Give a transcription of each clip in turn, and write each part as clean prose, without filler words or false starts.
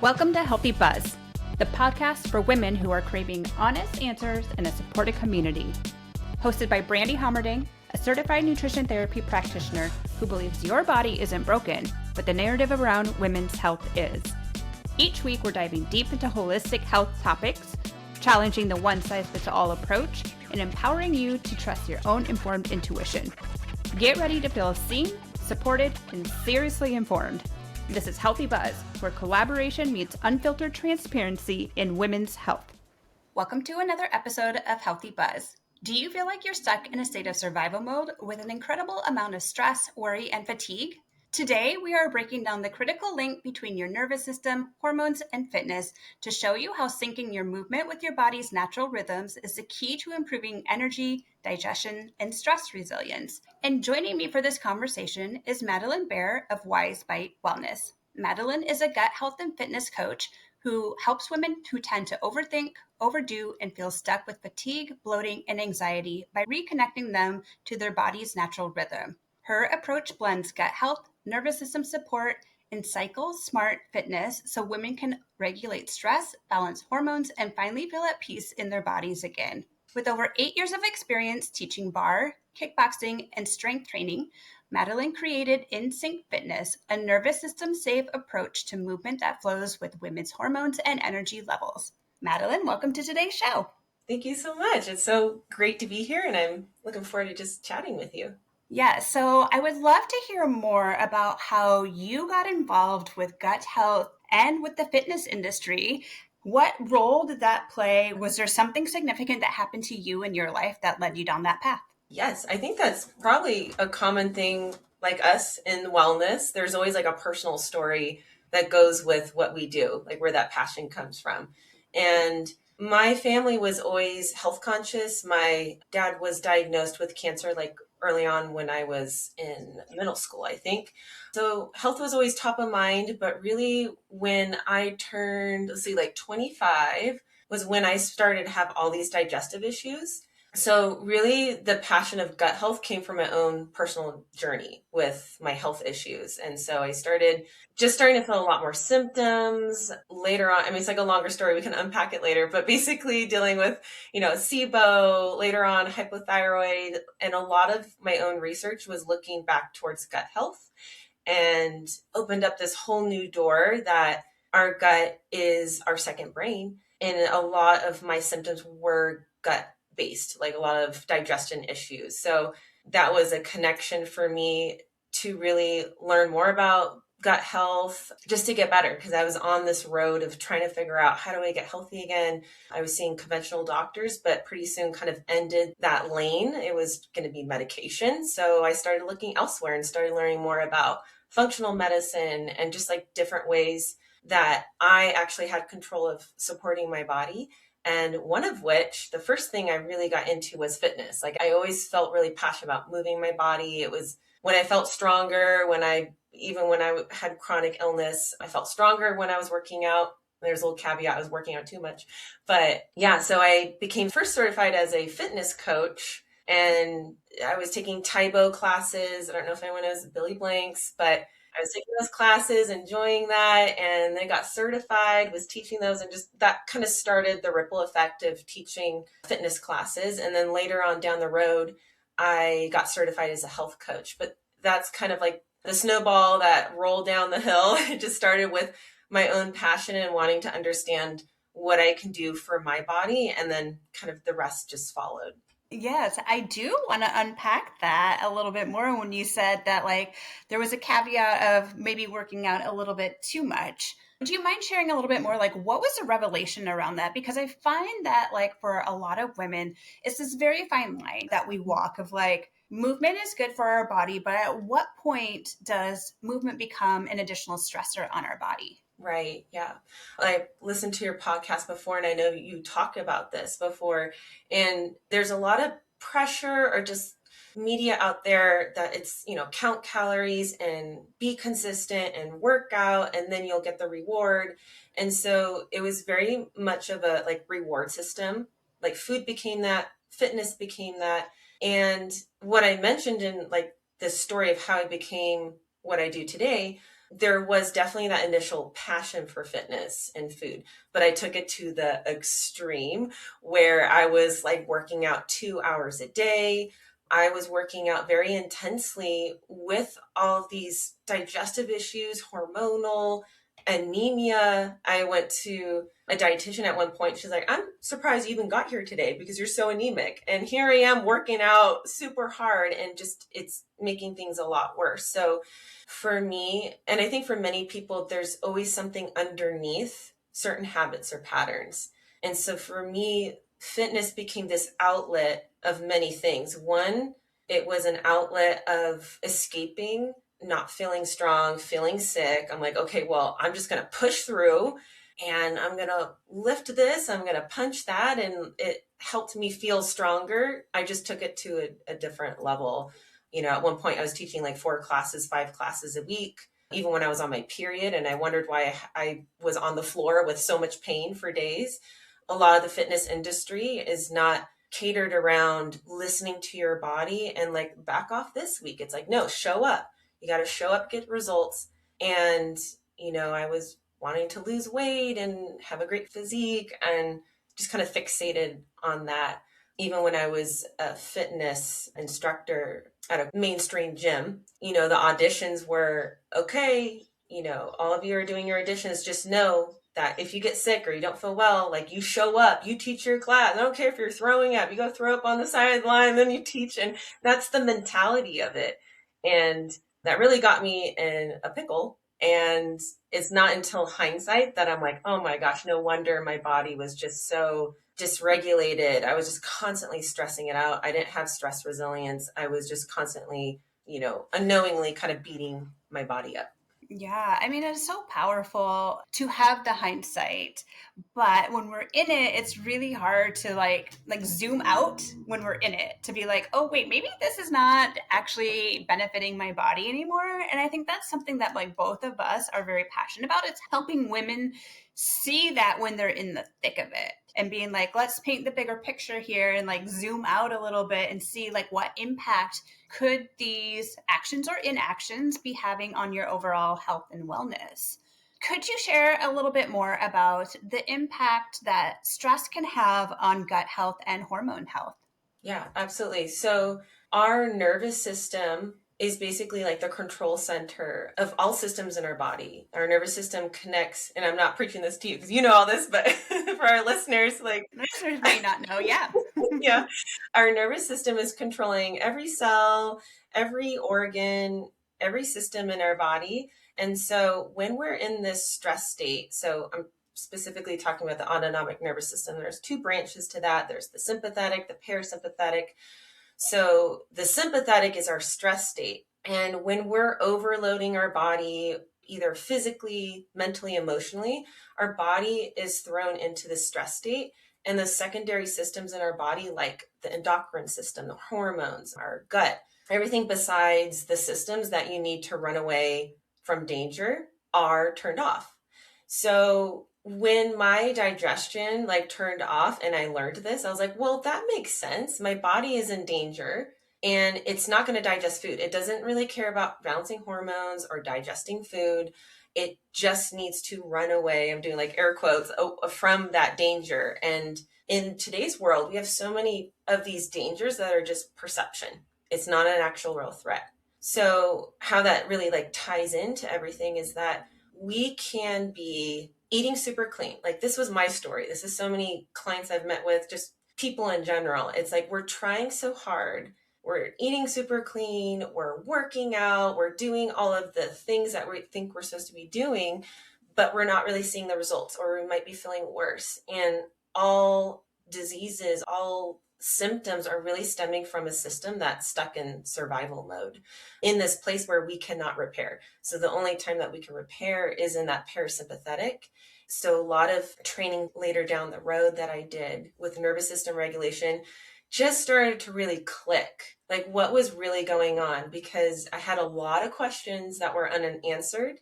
Welcome to Healthy Buzz, the podcast for women who are craving honest answers in a supported community. Hosted by Brandy Homerding, a certified nutrition therapy practitioner who believes your body isn't broken, but the narrative around women's health is. Each week, we're diving deep into holistic health topics, challenging the one-size-fits-all approach, and empowering you to trust your own informed intuition. Get ready to feel seen, supported, and seriously informed. This is Healthy Buzz, where collaboration meets unfiltered transparency in women's health. Welcome to another episode of Healthy Buzz. Do you feel like you're stuck in a state of survival mode with an incredible amount of stress, worry, and fatigue? Today, we are breaking down the critical link between your nervous system, hormones, and fitness to show you how syncing your movement with your body's natural rhythms is the key to improving energy, digestion, and stress resilience. And joining me for this conversation is Madalyn Baer of Wise Bite Wellness. Madalyn is a gut health and fitness coach who helps women who tend to overthink, overdo, and feel stuck with fatigue, bloating, and anxiety by reconnecting them to their body's natural rhythm. Her approach blends gut health, nervous system support, and cycle-smart fitness so women can regulate stress, balance hormones, and finally feel at peace in their bodies again. With over 8 years of experience teaching barre, kickboxing, and strength training, Madalyn created InSync Fitness, a nervous system-safe approach to movement that flows with women's hormones and energy levels. Madalyn, welcome to today's show. Thank you so much. It's so great to be here, and I'm looking forward to just chatting with you. Yeah, so I would love to hear more about how you got involved with gut health and with the fitness industry. What role did that play? Was there something significant that happened to you in your life that led you down that path? Yes, I think that's probably a common thing like us in wellness. There's always like a personal story that goes with what we do, like where that passion comes from. And my family was always health conscious. My dad was diagnosed with cancer like early on when I was in middle school, I think. So health was always top of mind, but really when I turned, like 25 was when I started to have all these digestive issues. So really the passion of gut health came from my own personal journey with my health issues. And so I starting to feel a lot more symptoms later on. I mean, it's like a longer story. We can unpack it later, but basically dealing with, SIBO, later on hypothyroid, and a lot of my own research was looking back towards gut health and opened up this whole new door that our gut is our second brain. And a lot of my symptoms were gut based, like a lot of digestion issues. So that was a connection for me to really learn more about gut health, just to get better, because I was on this road of trying to figure out, how do I get healthy again? I was seeing conventional doctors, but pretty soon kind of ended that lane. It was going to be medication. So I started looking elsewhere and started learning more about functional medicine and just like different ways that I actually had control of supporting my body. And one of which, the first thing I really got into was fitness. Like I always felt really passionate about moving my body. It was when I felt stronger, even when I had chronic illness, I felt stronger when I was working out. There's a little caveat, I was working out too much. But yeah, so I became first certified as a fitness coach, and I was taking Taibo classes. I don't know if anyone knows Billy Blanks, but I was taking those classes, enjoying that, and then got certified, was teaching those, and just that kind of started the ripple effect of teaching fitness classes. And then later on down the road, I got certified as a health coach. But that's kind of like the snowball that rolled down the hill. It just started with my own passion and wanting to understand what I can do for my body, and then kind of the rest just followed. Yes, I do want to unpack that a little bit more when you said that like there was a caveat of maybe working out a little bit too much. Do you mind sharing a little bit more, like what was the revelation around that? Because I find that like for a lot of women, it's this very fine line that we walk of like movement is good for our body, but at what point does movement become an additional stressor on our body? Right. Yeah. I listened to your podcast before, and I know you talked about this before, and there's a lot of pressure or just media out there that it's, count calories and be consistent and work out, and then you'll get the reward. And so it was very much of a like reward system, like food became that, fitness became that. And what I mentioned in like this story of how I became what I do today there was definitely that initial passion for fitness and food, but I took it to the extreme where I was like working out 2 hours a day. I was working out very intensely with all of these digestive issues, hormonal, anemia. I went to a dietitian at one point. She's like, I'm surprised you even got here today because you're so anemic. And here I am working out super hard and just it's making things a lot worse. So for me, and I think for many people, there's always something underneath certain habits or patterns. And so for me, fitness became this outlet of many things. One, it was an outlet of escaping, not feeling strong, feeling sick. I'm like, okay, well, I'm just going to push through and I'm going to lift this, I'm going to punch that. And it helped me feel stronger. I just took it to a different level. At one point I was teaching like 4 classes, 5 classes a week, even when I was on my period. And I wondered why I was on the floor with so much pain for days. A lot of the fitness industry is not catered around listening to your body and like back off this week. It's like, no, show up. You got to show up, get results. And, I was wanting to lose weight and have a great physique and just kind of fixated on that. Even when I was a fitness instructor at a mainstream gym, the auditions were, okay, all of you are doing your auditions. Just know that if you get sick or you don't feel well, like you show up, you teach your class. I don't care if you're throwing up, you go throw up on the sideline, then you teach. And that's the mentality of it. And that really got me in a pickle. And it's not until hindsight that I'm like, oh my gosh, no wonder my body was just so dysregulated. I was just constantly stressing it out. I didn't have stress resilience. I was just constantly, unknowingly kind of beating my body up. Yeah, I mean, it's so powerful to have the hindsight, but when we're in it, it's really hard to like zoom out when we're in it to be like, oh wait, maybe this is not actually benefiting my body anymore. And I think that's something that like both of us are very passionate about. It's helping women see that when they're in the thick of it and being like, let's paint the bigger picture here and like zoom out a little bit and see like what impact could these actions or inactions be having on your overall health and wellness. Could you share a little bit more about the impact that stress can have on gut health and hormone health? Yeah, absolutely. So our nervous system is basically like the control center of all systems in our body. Our nervous system connects, and I'm not preaching this to you because you know all this, but for our listeners, like listeners may not know, yeah. Yeah. Our nervous system is controlling every cell, every organ, every system in our body. And so when we're in this stress state, so I'm specifically talking about the autonomic nervous system, there's 2 branches to that. There's the sympathetic, the parasympathetic. So the sympathetic is our stress state. And when we're overloading our body, either physically, mentally, emotionally, our body is thrown into the stress state. And the secondary systems in our body, like the endocrine system, the hormones, our gut, everything besides the systems that you need to run away from danger are turned off. So when my digestion like turned off and I learned this, I was like, well, that makes sense. My body is in danger and it's not going to digest food. It doesn't really care about balancing hormones or digesting food. It just needs to run away. I'm doing like air quotes from that danger. And in today's world, we have so many of these dangers that are just perception. It's not an actual real threat. So how that really like ties into everything is that we can be eating super clean. Like this was my story. This is so many clients I've met with, just people in general. It's like we're trying so hard. We're eating super clean. We're working out. We're doing all of the things that we think we're supposed to be doing, but we're not really seeing the results, or we might be feeling worse. And all diseases, all symptoms are really stemming from a system that's stuck in survival mode in this place where we cannot repair. So the only time that we can repair is in that parasympathetic. So a lot of training later down the road that I did with nervous system regulation just started to really click, like what was really going on, because I had a lot of questions that were unanswered.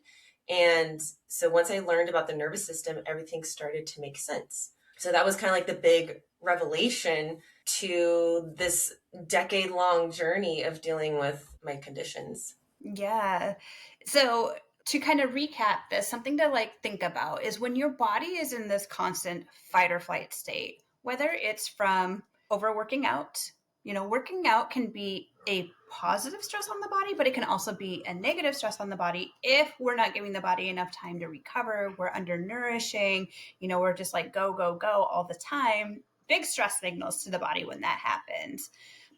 And so once I learned about the nervous system, everything started to make sense. So that was kind of like the big revelation to this decade-long journey of dealing with my conditions. Yeah. So to kind of recap this, something to like think about is when your body is in this constant fight or flight state, whether it's from overworking out, working out can be a positive stress on the body, but it can also be a negative stress on the body if we're not giving the body enough time to recover. We're undernourishing, we're just like go, go, go all the time. Big stress signals to the body when that happens.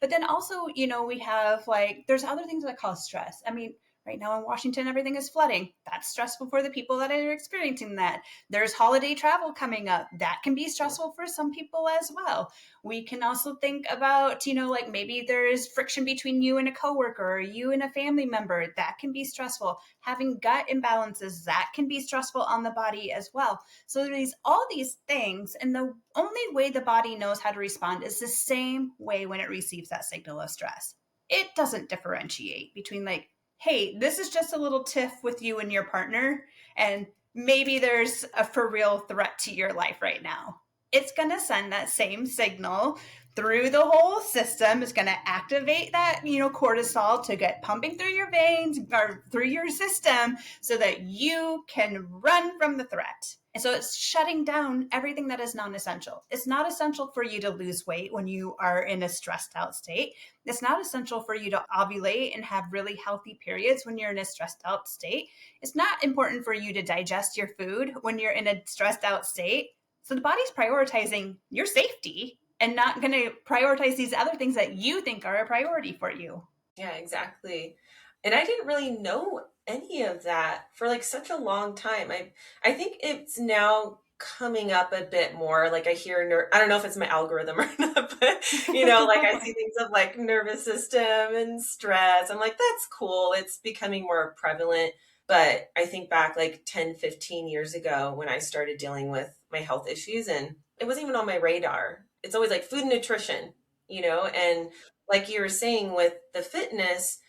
But then also, we have like, there's other things that cause stress. I mean, right now in Washington, everything is flooding. That's stressful for the people that are experiencing that. There's holiday travel coming up. That can be stressful for some people as well. We can also think about, like maybe there's friction between you and a coworker or you and a family member. That can be stressful. Having gut imbalances, that can be stressful on the body as well. So there's all these things. And the only way the body knows how to respond is the same way when it receives that signal of stress. It doesn't differentiate between like, hey, this is just a little tiff with you and your partner, and maybe there's a for real threat to your life right now. It's going to send that same signal through the whole system. It's going to activate that, cortisol to get pumping through your veins or through your system so that you can run from the threat. And so it's shutting down everything that is non-essential. It's not essential for you to lose weight when you are in a stressed out state. It's not essential for you to ovulate and have really healthy periods when you're in a stressed out state. It's not important for you to digest your food when you're in a stressed out state. So the body's prioritizing your safety and not going to prioritize these other things that you think are a priority for you. Yeah, exactly. And I didn't really know any of that for like such a long time. I think it's now coming up a bit more. Like I hear, I don't know if it's my algorithm or not, but like I see things of like nervous system and stress. I'm like, that's cool. It's becoming more prevalent. But I think back like 10, 15 years ago when I started dealing with my health issues, and it wasn't even on my radar. It's always like food and nutrition, and like you were saying with the fitness,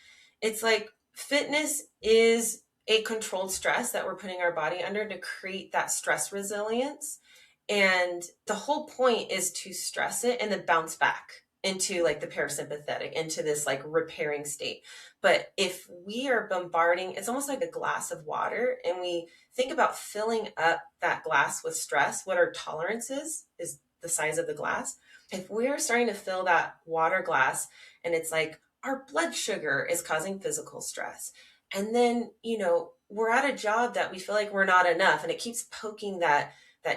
it's like fitness is a controlled stress that we're putting our body under to create that stress resilience. And the whole point is to stress it and then bounce back into like the parasympathetic, into this like repairing state. But if we are bombarding, it's almost like a glass of water, and we think about filling up that glass with stress, what our tolerance is the size of the glass. If we're starting to fill that water glass and it's like our blood sugar is causing physical stress, and then, we're at a job that we feel like we're not enough, and it keeps poking that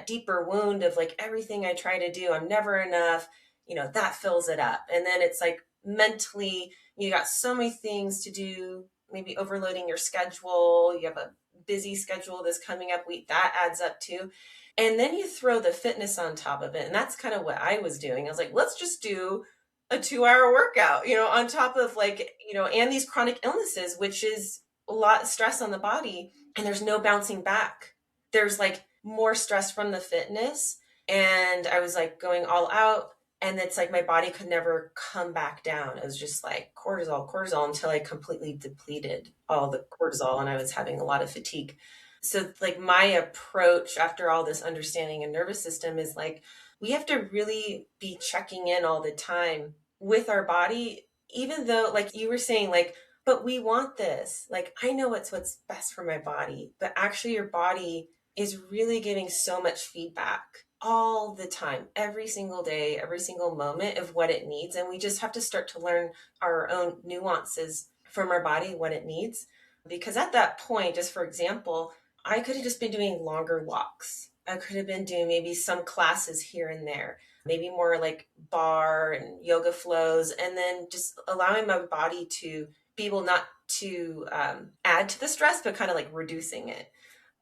deeper wound of like everything I try to do, I'm never enough, that fills it up. And then it's like mentally, you got so many things to do, maybe overloading your schedule. You have a busy schedule this coming up week, that adds up too. And then you throw the fitness on top of it. And that's kind of what I was doing. I was like, let's just do a 2-hour workout, on top of like, and these chronic illnesses, which is a lot of stress on the body, and there's no bouncing back. There's like more stress from the fitness. And I was like going all out, and it's like my body could never come back down. It was just like cortisol until I completely depleted all the cortisol, and I was having a lot of fatigue. So like my approach after all this understanding of nervous system is like, we have to really be checking in all the time with our body, even though like you were saying, like, but we want this, like, I know what's best for my body, but actually your body is really giving so much feedback all the time, every single day, every single moment of what it needs. And we just have to start to learn our own nuances from our body, what it needs. Because at that point, just for example, I could have just been doing longer walks. I could have been doing maybe some classes here and there, maybe more like bar and yoga flows, and then just allowing my body to be able not to add to the stress, but kind of like reducing it,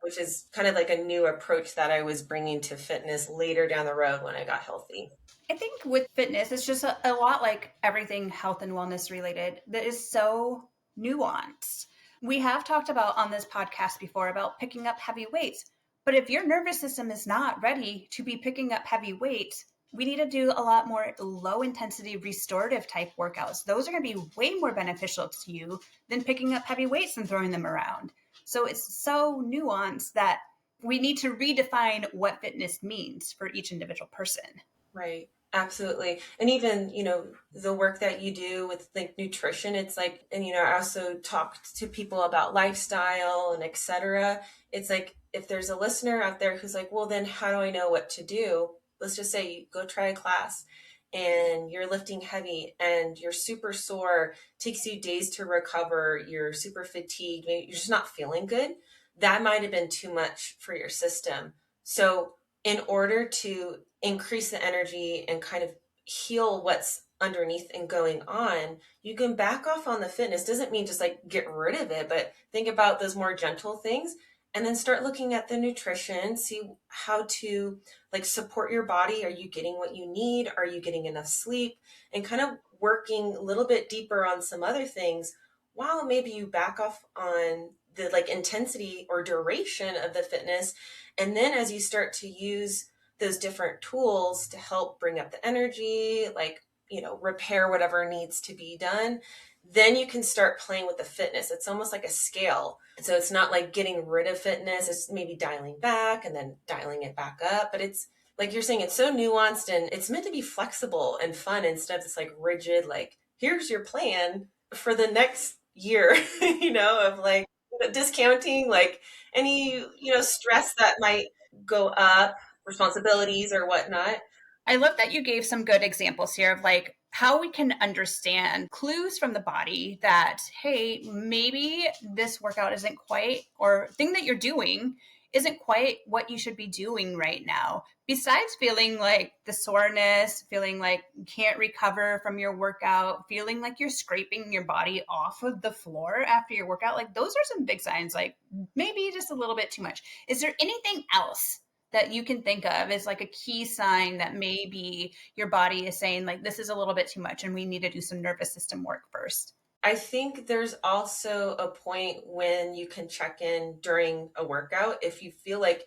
which is kind of like a new approach that I was bringing to fitness later down the road when I got healthy. I think with fitness, it's just a lot like everything health and wellness related that is so nuanced. We have talked about on this podcast before about picking up heavy weights, but if your nervous system is not ready to be picking up heavy weights, we need to do a lot more low intensity restorative type workouts. Those are going to be way more beneficial to you than picking up heavy weights and throwing them around. So it's so nuanced that we need to redefine what fitness means for each individual person. Right. Absolutely. And even, the work that you do with like nutrition, it's like, and, I also talk to people about lifestyle and et cetera. It's like, if there's a listener out there who's like, well, then how do I know what to do? Let's just say you go try a class and you're lifting heavy and you're super sore, takes you days to recover, you're super fatigued, maybe you're just not feeling good. That might have been too much for your system. So in order to increase the energy and kind of heal what's underneath and going on, you can back off on the fitness. Doesn't mean just like get rid of it, but think about those more gentle things and then start looking at the nutrition, see how to like support your body. Are you getting what you need? Are you getting enough sleep? And kind of working a little bit deeper on some other things while maybe you back off on the like intensity or duration of the fitness. And then as you start to use those different tools to help bring up the energy, like, repair whatever needs to be done, then you can start playing with the fitness. It's almost like a scale. So it's not like getting rid of fitness, it's maybe dialing back and then dialing it back up. But it's like you're saying, it's so nuanced and it's meant to be flexible and fun instead of this like rigid, like, here's your plan for the next year, of like discounting like any, stress that might go up, responsibilities or whatnot. I love that you gave some good examples here of like how we can understand clues from the body that, hey, maybe this workout isn't quite, or thing that you're doing isn't quite what you should be doing right now. Besides feeling like the soreness, feeling like you can't recover from your workout, feeling like you're scraping your body off of the floor after your workout, like those are some big signs, like maybe just a little bit too much. Is there anything else that you can think of as like a key sign that maybe your body is saying like, this is a little bit too much and we need to do some nervous system work first? I think there's also a point when you can check in during a workout if you feel like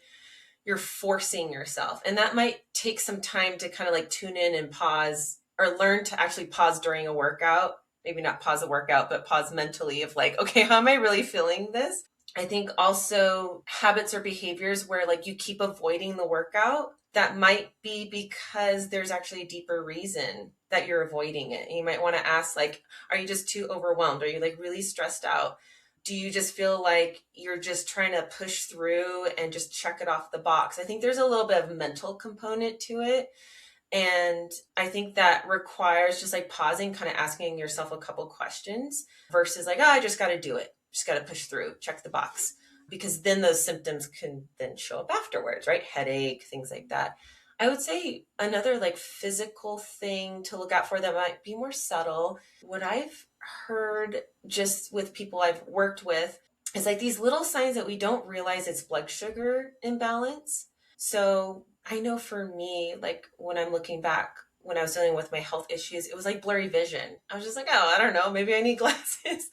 you're forcing yourself. And that might take some time to kind of like tune in and pause, or learn to actually pause during a workout. Maybe not pause the workout, but pause mentally of like, okay, how am I really feeling this? I think also habits or behaviors where like you keep avoiding the workout, that might be because there's actually a deeper reason that you're avoiding it. And you might want to ask like, are you just too overwhelmed? Are you like really stressed out? Do you just feel like you're just trying to push through and just check it off the box? I think there's a little bit of mental component to it. And I think that requires just like pausing, kind of asking yourself a couple questions versus like, oh, I just got to do it. Just got to push through, check the box. Because then those symptoms can then show up afterwards, right? Headache, things like that. I would say another like physical thing to look out for that might be more subtle. What I've heard just with people I've worked with is like these little signs that we don't realize it's blood sugar imbalance. So I know for me, like when I'm looking back, when I was dealing with my health issues, it was like blurry vision. I was just like, oh, I don't know, maybe I need glasses.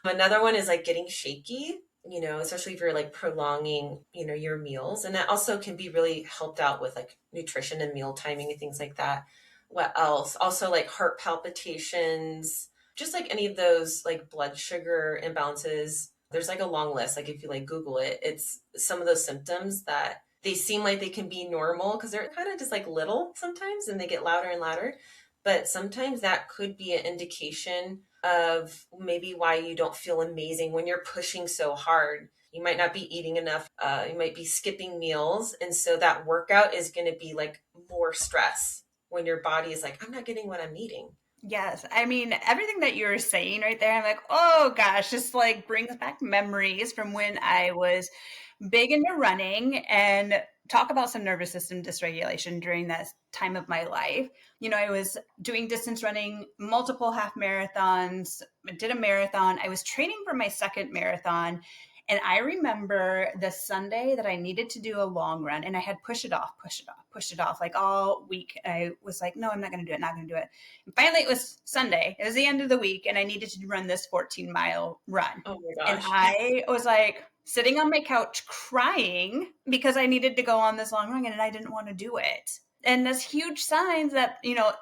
Another one is like getting shaky, especially if you're like prolonging, your meals. And that also can be really helped out with like nutrition and meal timing and things like that. What else? Also like heart palpitations, just like any of those like blood sugar imbalances. There's like a long list. Like if you like Google it, it's some of those symptoms that they seem like they can be normal because they're kind of just like little sometimes and they get louder and louder. But sometimes that could be an indication of maybe why you don't feel amazing when you're pushing so hard. You might not be eating enough. You might be skipping meals. And so that workout is going to be like more stress when your body is like, I'm not getting what I'm eating. Yes. I mean, everything that you're saying right there, I'm like, oh gosh, just like brings back memories from when I was big into running, and talk about some nervous system dysregulation during that time of my life. I was doing distance running, multiple half marathons, I did a marathon. I was training for my second marathon. And I remember the Sunday that I needed to do a long run, and I had pushed it off like all week. And I was like, no, I'm not going to do it. Not going to do it. And finally, it was Sunday. It was the end of the week, and I needed to run this 14-mile run. Oh my gosh. And I was like sitting on my couch crying because I needed to go on this long run and I didn't want to do it. And there's huge signs that,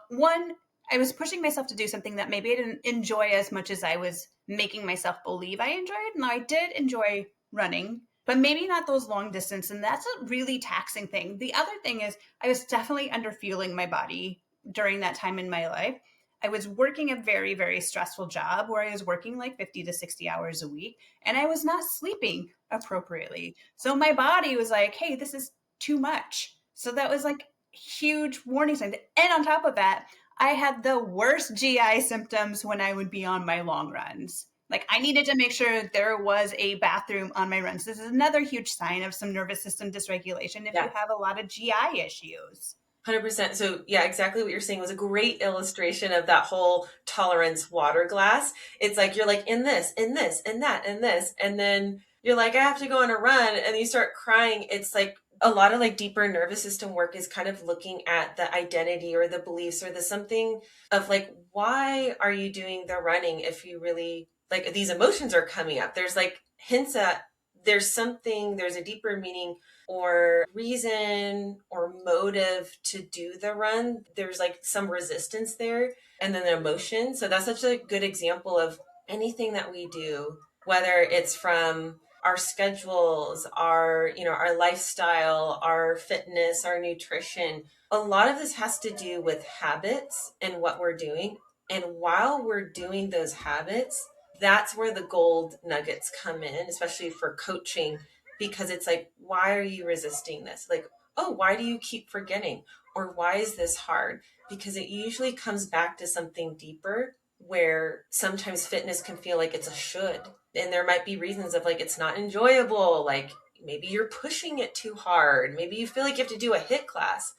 one, I was pushing myself to do something that maybe I didn't enjoy as much as I was making myself believe I enjoyed. Now, I did enjoy running, but maybe not those long distance. And that's a really taxing thing. The other thing is I was definitely underfueling my body during that time in my life, I was working a very, very stressful job where I was working like 50 to 60 hours a week, and I was not sleeping appropriately. So my body was like, hey, this is too much. So that was like huge warning signs. And on top of that, I had the worst GI symptoms when I would be on my long runs. Like I needed to make sure there was a bathroom on my runs. This is another huge sign of some nervous system dysregulation if you have a lot of GI issues. 100%. So yeah, exactly what you're saying was a great illustration of that whole tolerance water glass. It's like, you're like in this, in this, in that, in this. And then you're like, I have to go on a run. And you start crying. It's like a lot of like deeper nervous system work is kind of looking at the identity or the beliefs or the something of like, why are you doing the running if you really like these emotions are coming up? There's like hints at there's something, there's a deeper meaning or reason or motive to do the run. There's like some resistance there and then the emotion. So that's such a good example of anything that we do, whether it's from our schedules, our, our lifestyle, our fitness, our nutrition. A lot of this has to do with habits and what we're doing. And while we're doing those habits, that's where the gold nuggets come in, especially for coaching, because it's like, why are you resisting this? Like, oh, why do you keep forgetting? Or why is this hard? Because it usually comes back to something deeper where sometimes fitness can feel like it's a should. And there might be reasons of like, it's not enjoyable. Like maybe you're pushing it too hard. Maybe you feel like you have to do a HIIT class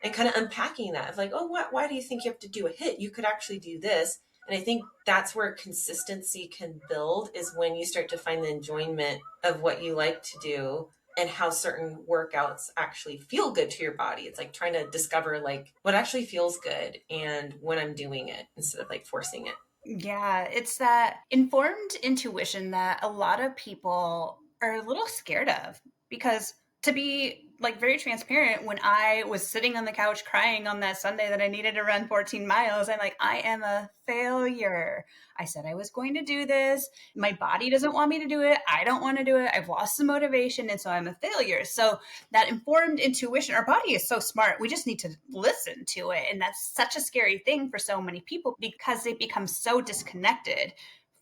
and kind of unpacking that of like, oh, why do you think you have to do a HIIT? You could actually do this. And I think that's where consistency can build is when you start to find the enjoyment of what you like to do and how certain workouts actually feel good to your body. It's like trying to discover like what actually feels good and when I'm doing it instead of like forcing it. Yeah, it's that informed intuition that a lot of people are a little scared of because to be like very transparent, when I was sitting on the couch crying on that Sunday that I needed to run 14 miles, I'm like, I am a failure. I said I was going to do this. My body doesn't want me to do it. I don't want to do it. I've lost the motivation. And so I'm a failure. So that informed intuition, our body is so smart. We just need to listen to it. And that's such a scary thing for so many people because they become so disconnected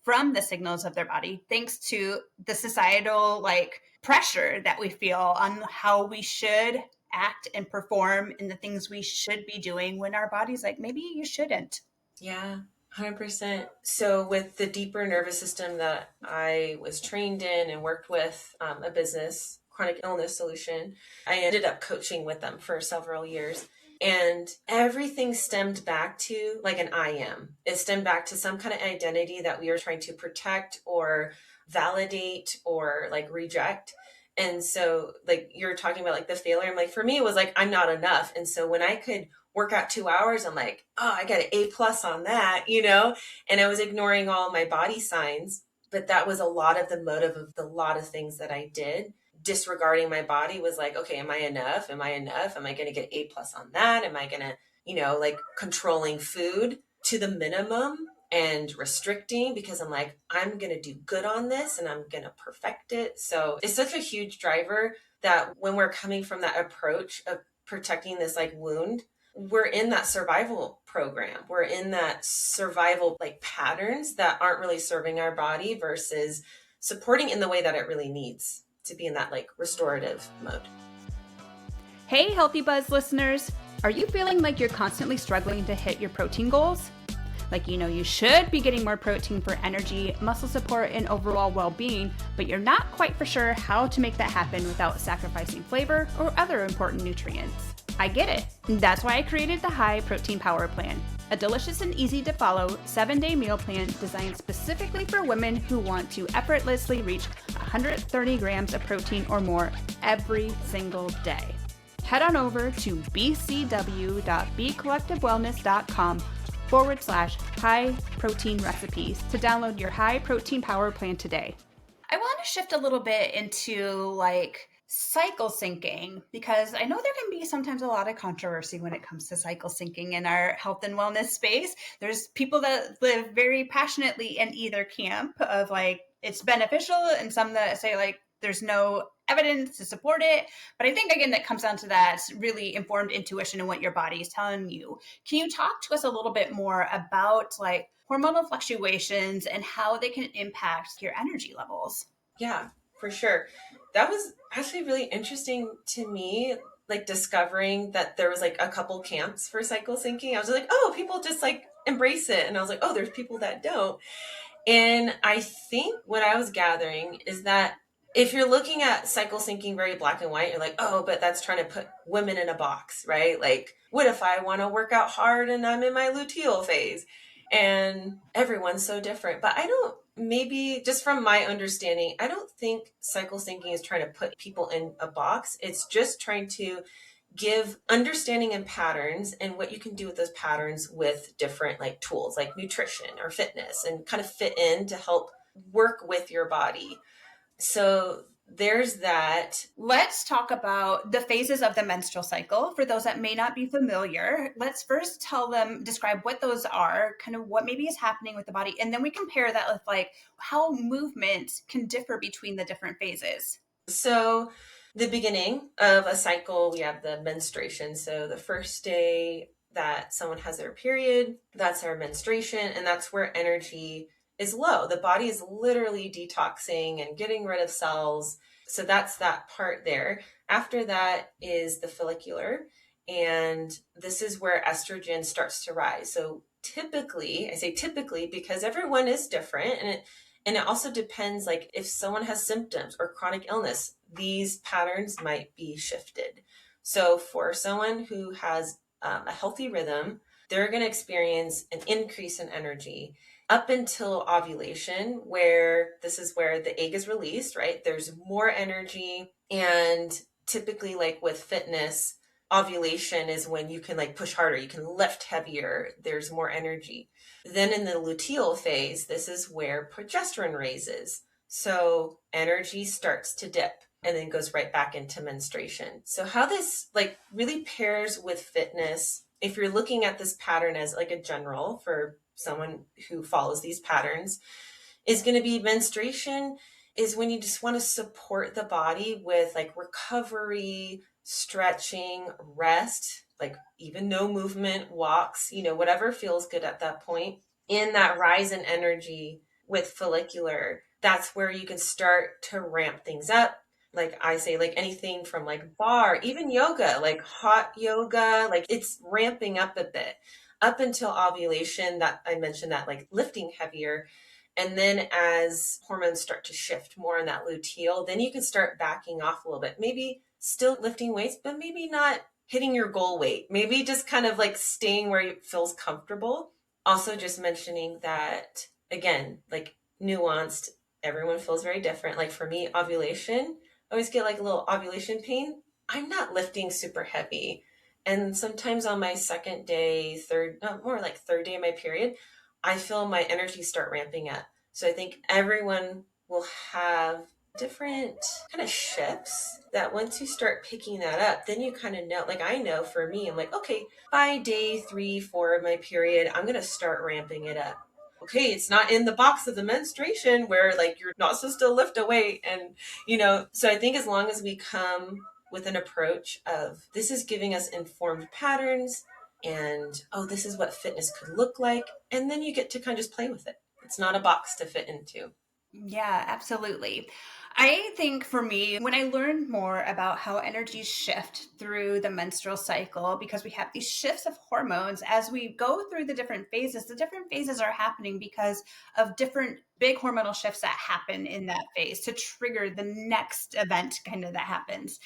from the signals of their body, thanks to the societal like pressure that we feel on how we should act and perform in the things we should be doing when our body's like, maybe you shouldn't. Yeah, 100%. So with the deeper nervous system that I was trained in and worked with, a business, chronic illness solution, I ended up coaching with them for several years. And everything stemmed back to like an I am. It stemmed back to some kind of identity that we were trying to protect or validate or like reject. And so like you're talking about like the failure, I'm like, for me, it was like, I'm not enough. And so when I could work out 2 hours, I'm like, oh, I got an A+ on that, and I was ignoring all my body signs. But that was a lot of the motive of a lot of things that I did. Disregarding my body was like, okay, am I enough? Am I enough? Am I going to get A+ on that? Am I going to, like controlling food to the minimum and restricting because I'm like, I'm going to do good on this and I'm going to perfect it. So it's such a huge driver that when we're coming from that approach of protecting this like wound, we're in that survival program. We're in that survival like patterns that aren't really serving our body versus supporting in the way that it really needs to be in that like restorative mode. Hey, Healthy Buzz listeners, are you feeling like you're constantly struggling to hit your protein goals? Like, you should be getting more protein for energy, muscle support, and overall well-being, but you're not quite for sure how to make that happen without sacrificing flavor or other important nutrients. I get it. That's why I created the High Protein Power Plan, a delicious and easy to follow 7-day meal plan designed specifically for women who want to effortlessly reach 130 grams of protein or more every single day. Head on over to bcw.becollectivewellness.com/high protein recipes to download your High Protein Power Plan today. I want to shift a little bit into like cycle syncing, because I know there can be sometimes a lot of controversy when it comes to cycle syncing in our health and wellness space. There's people that live very passionately in either camp of like it's beneficial and some that say like there's no evidence to support it. But I think, again, that comes down to that really informed intuition and what your body is telling you. Can you talk to us a little bit more about like hormonal fluctuations and how they can impact your energy levels? Yeah, for sure. That was actually really interesting to me, like discovering that there was like a couple camps for cycle syncing. I was like, oh, people just like embrace it. And I was like, oh, there's people that don't. And I think what I was gathering is that if you're looking at cycle syncing very black and white, you're like, oh, but that's trying to put women in a box, right? Like, what if I want to work out hard and I'm in my luteal phase? And everyone's so different. But I don't, maybe just from my understanding, I don't think cycle syncing is trying to put people in a box. It's just trying to give understanding and patterns and what you can do with those patterns with different like tools like nutrition or fitness and kind of fit in to help work with your body. So there's that. Let's talk about the phases of the menstrual cycle. For those that may not be familiar, let's first describe what those are, kind of what maybe is happening with the body. And then we compare that with like how movement can differ between the different phases. So the beginning of a cycle, we have the menstruation. So the first day that someone has their period, that's their menstruation. And that's where energy is low. The body is literally detoxing and getting rid of cells. So that's that part there. After that is the follicular. And this is where estrogen starts to rise. So typically, I say typically because everyone is different, and it also depends, like if someone has symptoms or chronic illness, these patterns might be shifted. So for someone who has a healthy rhythm, they're going to experience an increase in energy up until ovulation, where this is where the egg is released, right? There's more energy. And typically, like with fitness, ovulation is when you can like push harder, you can lift heavier, there's more energy. Then in the luteal phase, this is where progesterone raises. So energy starts to dip and then goes right back into menstruation. So how this like really pairs with fitness, if you're looking at this pattern as like a general for someone who follows these patterns, is going to be menstruation is when you just want to support the body with like recovery, stretching, rest, like even no movement, walks, whatever feels good at that point. In that rise in energy with follicular, that's where you can start to ramp things up. Like I say, like anything from like bar, even yoga, like hot yoga, like it's ramping up a bit up until ovulation, that I mentioned, that like lifting heavier. And then as hormones start to shift more in that luteal, then you can start backing off a little bit, maybe still lifting weights, but maybe not hitting your goal weight, maybe just kind of like staying where it feels comfortable. Also just mentioning that, again, like nuanced, everyone feels very different. Like for me, ovulation, I always get like a little ovulation pain. I'm not lifting super heavy. And sometimes on my second day, more like third day of my period, I feel my energy start ramping up. So I think everyone will have different kind of shifts that once you start picking that up, then you kind of know, like I know for me, I'm like, okay, by day 3, 4 of my period, I'm going to start ramping it up. Okay, it's not in the box of the menstruation where like you're not supposed to lift a weight. And, so I think as long as we come with an approach of this is giving us informed patterns and, oh, this is what fitness could look like. And then you get to kind of just play with it. It's not a box to fit into. Yeah, absolutely. I think for me, when I learned more about how energies shift through the menstrual cycle, because we have these shifts of hormones as we go through the different phases are happening because of different big hormonal shifts that happen in that phase to trigger the next event kind of that happens.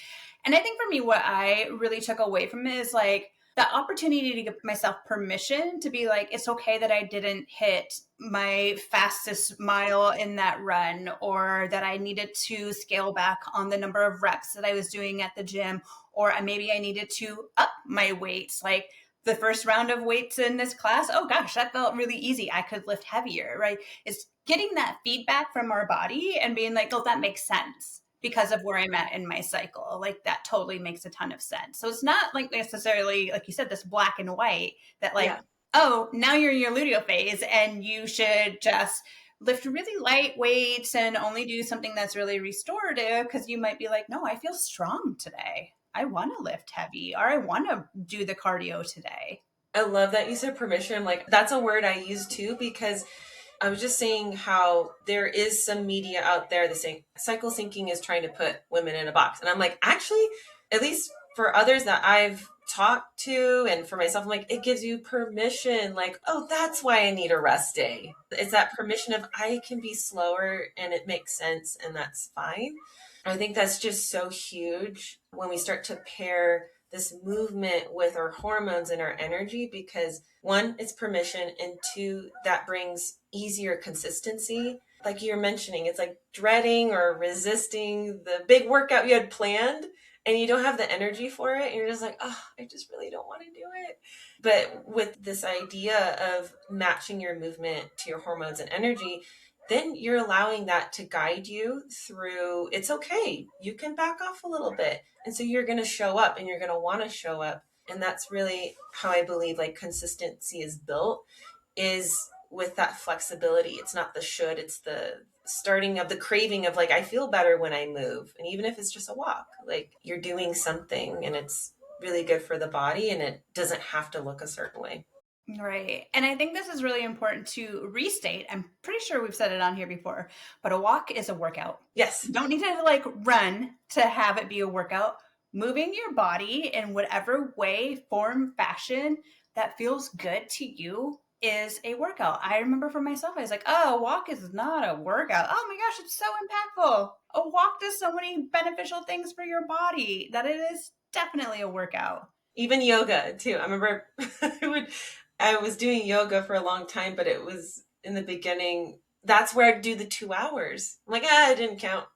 And I think for me, what I really took away from it is like, the opportunity to give myself permission to be like, it's okay that I didn't hit my fastest mile in that run, or that I needed to scale back on the number of reps that I was doing at the gym, or maybe I needed to up my weights. Like the first round of weights in this class, oh gosh, that felt really easy. I could lift heavier, right? It's getting that feedback from our body and being like, oh, that makes sense. Because of where I'm at in my cycle. Like that totally makes a ton of sense. So it's not like necessarily, like you said, this black and white that like, oh, now you're in your luteal phase and you should just lift really light weights and only do something that's really restorative, because you might be like, no, I feel strong today. I want to lift heavy, or I want to do the cardio today. I love that you said permission. Like, that's a word I use too, because I was just saying how there is some media out there that saying cycle syncing is trying to put women in a box. And I'm like, actually, at least for others that I've talked to and for myself, I'm like, it gives you permission. Like, oh, that's why I need a rest day. It's that permission of I can be slower and it makes sense and that's fine. I think that's just so huge when we start to pair this movement with our hormones and our energy, because one, it's permission, and two, that brings easier consistency. Like you're mentioning, it's like dreading or resisting the big workout you had planned and you don't have the energy for it. And you're just like, oh, I just really don't want to do it. But with this idea of matching your movement to your hormones and energy, then you're allowing that to guide you through. It's okay. You can back off a little bit. And so you're going to show up and you're going to want to show up. And that's really how I believe like consistency is built, is with that flexibility. It's not the should, it's the starting of the craving of like, I feel better when I move. And even if it's just a walk, like you're doing something and it's really good for the body and it doesn't have to look a certain way. Right. And I think this is really important to restate. I'm pretty sure we've said it on here before, but a walk is a workout. Yes. You don't need to like run to have it be a workout. Moving your body in whatever way, form, fashion that feels good to you is a workout. I remember for myself, I was like, oh, a walk is not a workout. Oh my gosh, it's so impactful. A walk does so many beneficial things for your body that it is definitely a workout. Even yoga too. I remember I was doing yoga for a long time, but it was in the beginning. That's where I'd do the 2 hours. I'm like, it didn't count.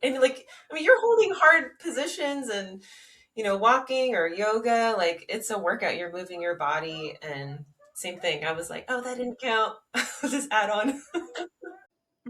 And like, I mean, you're holding hard positions and, walking or yoga, like it's a workout. You're moving your body and same thing. I was like, oh, that didn't count. Just add on.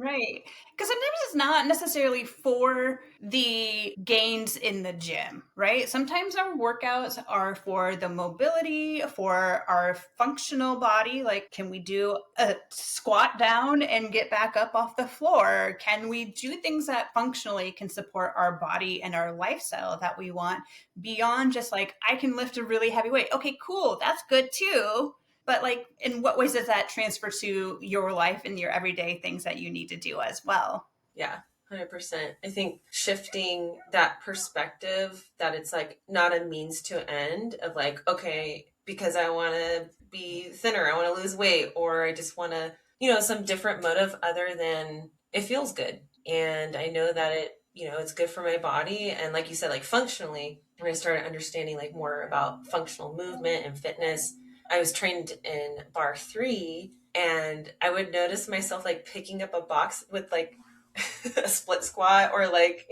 Right. Because sometimes it's not necessarily for the gains in the gym, right? Sometimes our workouts are for the mobility, for our functional body. Like, can we do a squat down and get back up off the floor? Can we do things that functionally can support our body and our lifestyle that we want beyond just like, I can lift a really heavy weight? Okay, cool. That's good too. But like, in what ways does that transfer to your life and your everyday things that you need to do as well? Yeah, 100%. I think shifting that perspective that it's like not a means to end of like, okay, because I want to be thinner, I want to lose weight, or I just want to, some different motive other than it feels good. And I know that it's good for my body. And like you said, like functionally, when I started understanding like more about functional movement and fitness, I was trained in bar 3 and I would notice myself like picking up a box with like a split squat or like,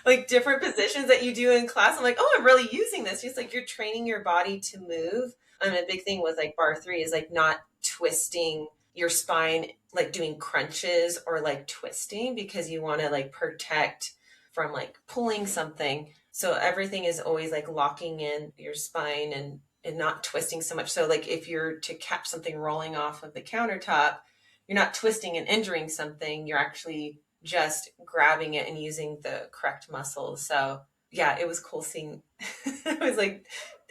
like different positions that you do in class. I'm like, oh, I'm really using this. Just like you're training your body to move. And a big thing with like bar 3 is like not twisting your spine, like doing crunches or like twisting because you want to like protect from like pulling something. So everything is always like locking in your spine and not twisting so much. So like if you're to catch something rolling off of the countertop, you're not twisting and injuring something. You're actually just grabbing it and using the correct muscles. So yeah, it was cool seeing. I was like,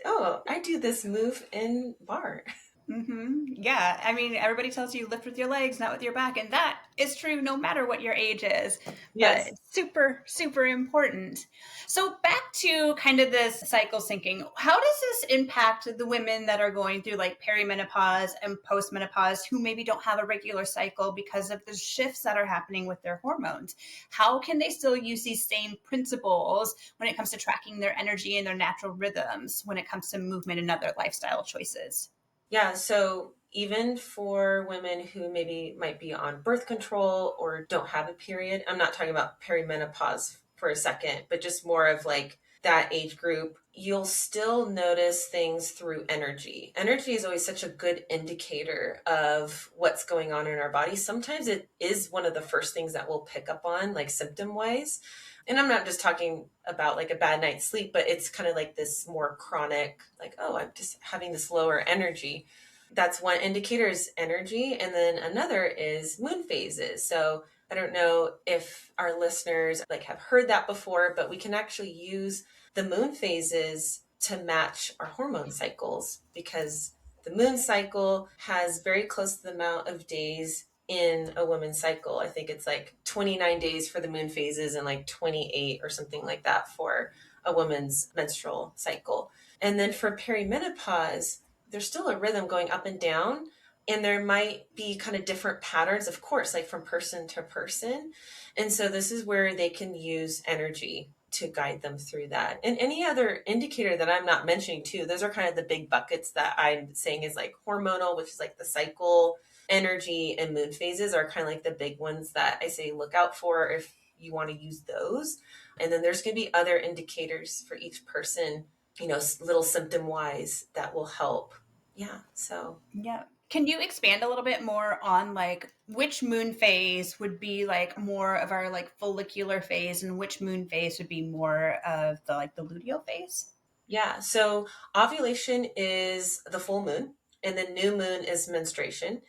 oh, I do this move in bar. Mm-hmm. Yeah. I mean, everybody tells you lift with your legs, not with your back. And that is true no matter what your age is. Yes. But it's super, super important. So back to kind of this cycle syncing. How does this impact the women that are going through like perimenopause and postmenopause who maybe don't have a regular cycle because of the shifts that are happening with their hormones? How can they still use these same principles when it comes to tracking their energy and their natural rhythms when it comes to movement and other lifestyle choices? Yeah, so even for women who maybe might be on birth control or don't have a period, I'm not talking about perimenopause for a second, but just more of like that age group, you'll still notice things through energy. Energy is always such a good indicator of what's going on in our body. Sometimes it is one of the first things that we'll pick up on, like symptom wise. And I'm not just talking about like a bad night's sleep, but it's kind of like this more chronic, like, oh, I'm just having this lower energy. That's one indicator is energy. And then another is moon phases. So I don't know if our listeners like have heard that before, but we can actually use the moon phases to match our hormone cycles, because the moon cycle has very close to the amount of days in a woman's cycle. I think it's like 29 days for the moon phases and like 28 or something like that for a woman's menstrual cycle. And then for perimenopause, there's still a rhythm going up and down. And there might be kind of different patterns, of course, like from person to person. And so this is where they can use energy to guide them through that. And any other indicator that I'm not mentioning too, those are kind of the big buckets that I'm saying is like hormonal, which is like the cycle, energy, and moon phases are kind of like the big ones that I say look out for if you want to use those. And then there's going to be other indicators for each person, you know, little symptom wise that will help. Yeah. So, yeah. Can you expand a little bit more on like which moon phase would be like more of our like follicular phase and which moon phase would be more of the like the luteal phase? yeah. So ovulation is the full moon and the new moon is menstruation.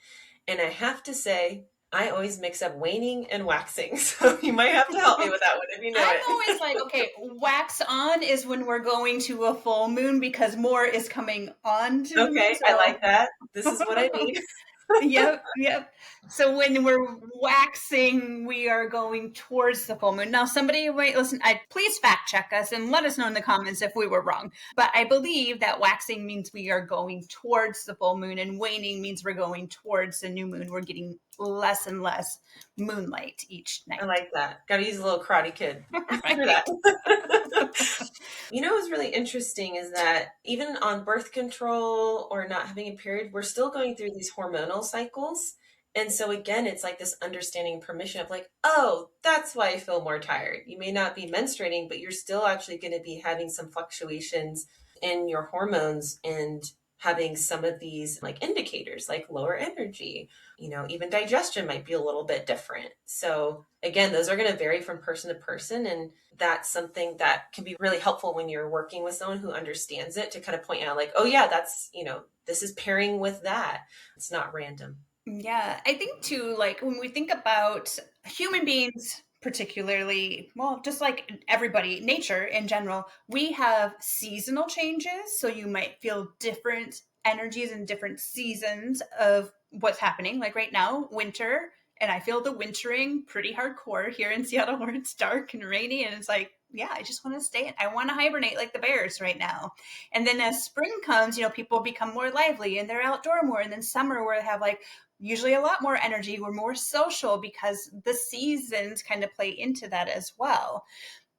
And I have to say, I always mix up waning and waxing. So you might have to help me with that one if you know I'm it. always like, okay, wax on is when we're going to a full moon because more is coming on to the moon. Okay, I like that. This is what I need. Yep. So when we're waxing, we are going towards the full moon. Now, somebody might listen. Please fact check us and let us know in the comments if we were wrong. But I believe that waxing means we are going towards the full moon, and waning means we're going towards the new moon. We're getting less and less moonlight each night. I like that. Got to use a little Karate Kid for Right. that. You know what's really interesting is that even on birth control or not having a period, we're still going through these hormonal cycles. And so again, it's like this understanding permission of like, oh, that's why I feel more tired. You may not be menstruating, but you're still actually going to be having some fluctuations in your hormones and having some of these like indicators like lower energy, you know, even digestion might be a little bit different. So again, those are going to vary from person to person. And that's something that can be really helpful when you're working with someone who understands it, to kind of point out like, oh yeah, that's, you know, this is pairing with that. It's not random. Yeah, I think too, like when we think about human beings, particularly, well, just like everybody, nature in general, we have seasonal changes. So you might feel different energies in different seasons of what's happening. Like right now, winter, and I feel the wintering pretty hardcore here in Seattle where it's dark and rainy. And it's like, yeah, I just want to stay in. I want to hibernate like the bears right now. And then as spring comes, you know, people become more lively and they're outdoor more. And then summer where they have like usually a lot more energy. We're more social because the seasons kind of play into that as well.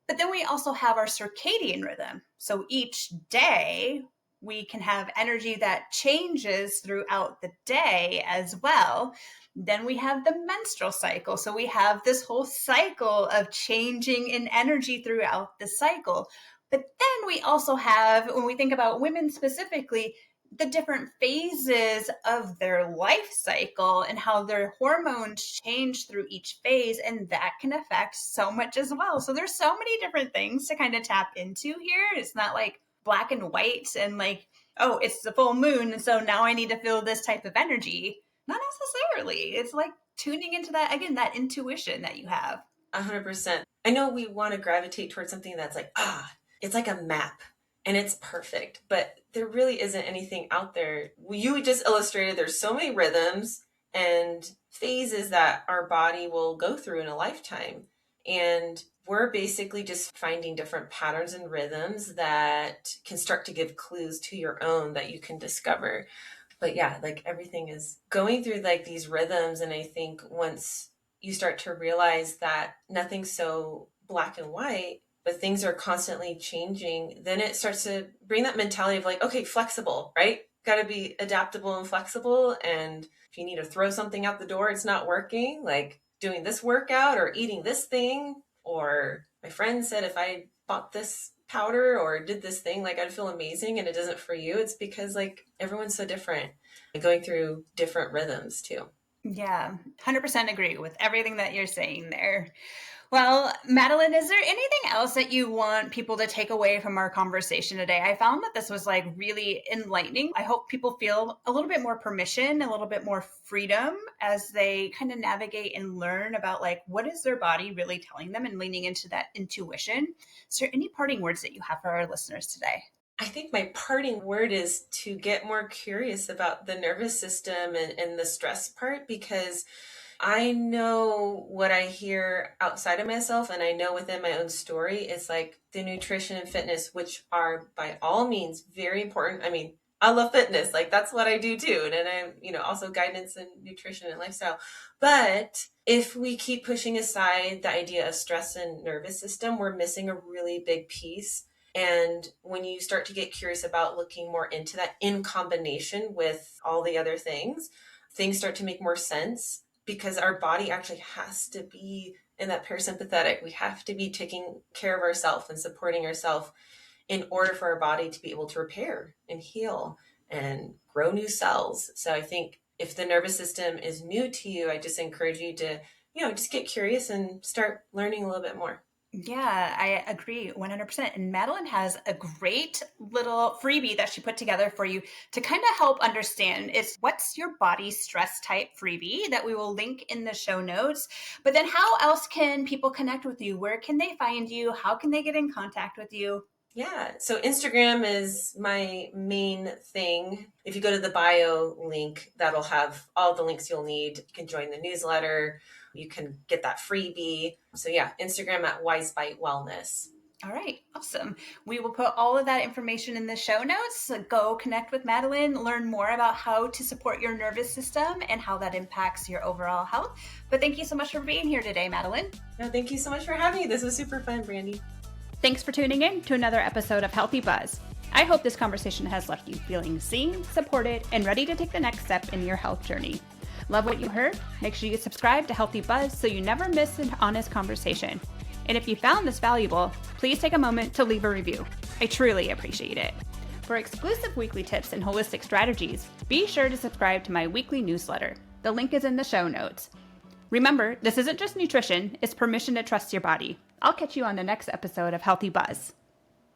But then we also have our circadian rhythm. So each day we can have energy that changes throughout the day as well. Then we have the menstrual cycle. So we have this whole cycle of changing in energy throughout the cycle. But then we also have, when we think about women specifically, the different phases of their life cycle and how their hormones change through each phase. And that can affect so much as well. So there's so many different things to kind of tap into here. It's not like black and white and like, oh, it's the full moon. And so now I need to feel this type of energy. Not necessarily. It's like tuning into that, again, that intuition that you have. 100%. I know we want to gravitate towards something that's like, it's like a map and it's perfect, but there really isn't anything out there. You just illustrated there's so many rhythms and phases that our body will go through in a lifetime. And we're basically just finding different patterns and rhythms that can start to give clues to your own that you can discover. But yeah, like everything is going through like these rhythms. And I think once you start to realize that nothing's so black and white, but things are constantly changing, then it starts to bring that mentality of like, okay, flexible, right? Got to be adaptable and flexible. And if you need to throw something out the door, it's not working, like doing this workout or eating this thing. Or my friend said, if I bought this powder or did this thing, like I'd feel amazing, and it doesn't for you. It's because like everyone's so different and going through different rhythms too. Yeah, 100% agree with everything that you're saying there. Well, Madalyn, is there anything else that you want people to take away from our conversation today? I found that this was like really enlightening. I hope people feel a little bit more permission, a little bit more freedom as they kind of navigate and learn about like what is their body really telling them and leaning into that intuition. Is there any parting words that you have for our listeners today? I think my parting word is to get more curious about the nervous system and the stress part, because I know what I hear outside of myself, and I know within my own story, it's like the nutrition and fitness, which are by all means very important. I mean, I love fitness, like that's what I do too. And I'm, also guidance and nutrition and lifestyle. But if we keep pushing aside the idea of stress and nervous system, we're missing a really big piece. And when you start to get curious about looking more into that in combination with all the other things start to make more sense, because our body actually has to be in that parasympathetic. We have to be taking care of ourselves and supporting ourselves in order for our body to be able to repair and heal and grow new cells. So I think if the nervous system is new to you, I just encourage you to, just get curious and start learning a little bit more. Yeah, I agree 100%. And Madalyn has a great little freebie that she put together for you to kind of help understand. It's What's Your Body Stress Type freebie that we will link in the show notes. But then how else can people connect with you? Where can they find you? How can they get in contact with you? Yeah, so Instagram is my main thing. If you go to the bio link, that'll have all the links you'll need. You can join the newsletter. You can get that freebie. So yeah, Instagram at Wise Bite Wellness. All right, awesome. We will put all of that information in the show notes. So go connect with Madalyn, learn more about how to support your nervous system and how that impacts your overall health. But thank you so much for being here today, Madalyn. No, thank you so much for having me. This was super fun, Brandy. Thanks for tuning in to another episode of Healthy Buzz. I hope this conversation has left you feeling seen, supported, and ready to take the next step in your health journey. Love what you heard? Make sure you subscribe to Healthy Buzz so you never miss an honest conversation. And if you found this valuable, please take a moment to leave a review. I truly appreciate it. For exclusive weekly tips and holistic strategies, be sure to subscribe to my weekly newsletter. The link is in the show notes. Remember, this isn't just nutrition, it's permission to trust your body. I'll catch you on the next episode of Healthy Buzz.